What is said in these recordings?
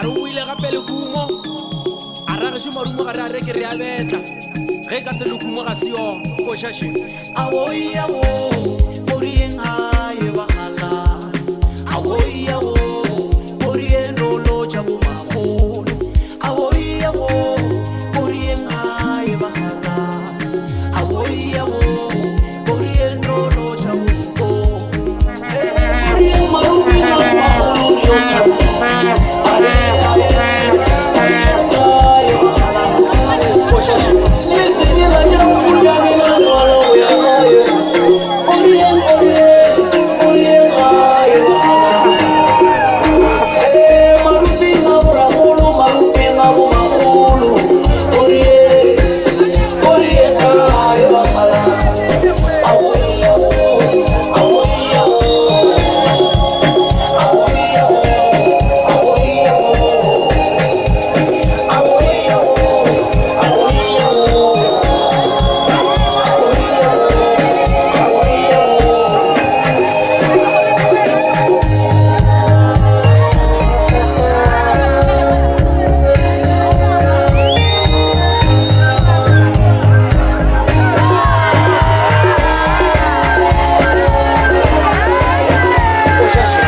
re o ile gape le kumo a ra re šo marumo ga re a reke re a betla ge ka se le kumo ga se yona ko šaše Awoyawo, Orien haye bakala. Awoyawo, Orien rolo jabu mahulu. Awoyawo, Orien haye bakala. Awoyawo, Orien rolo jabu ko. Orien marubi na mahulu yonabu. Aye aye, Orien haye bakala. ko šaše Listen, you like your Orien na malo ya haye. Orien, Orien, Orien haye bakala. Marubi na brahulu, marubi na mahulu. Orien, Orien haye bakala. Awoyawo, awoyawo, awoyawo, awoyawo, awoyawo, awoyawo. ko šaše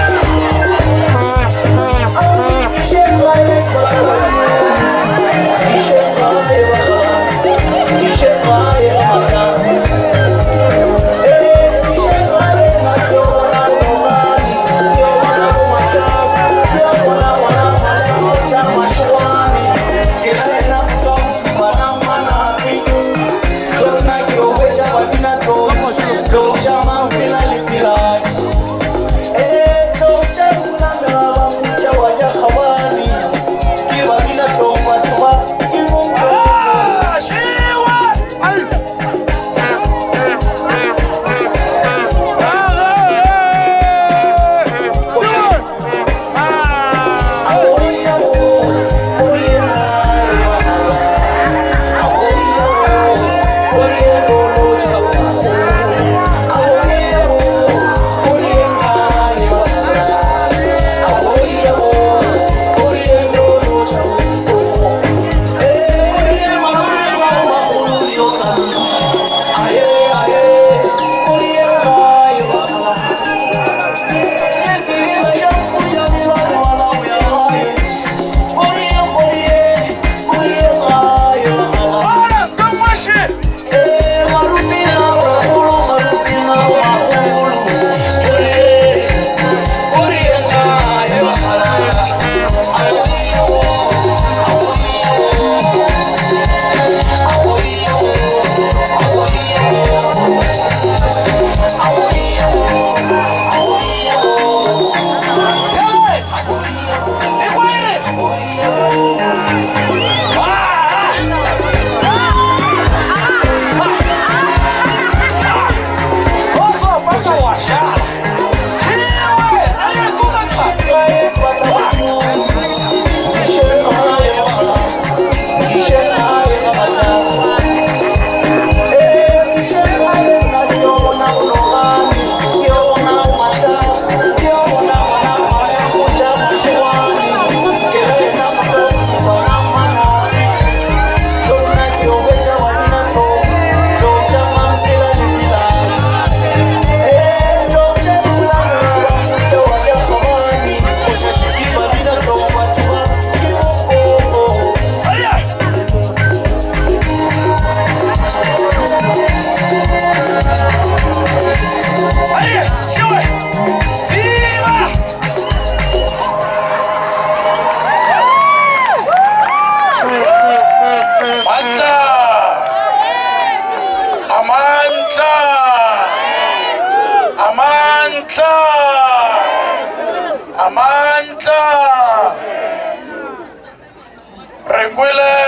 Amandla Rekwile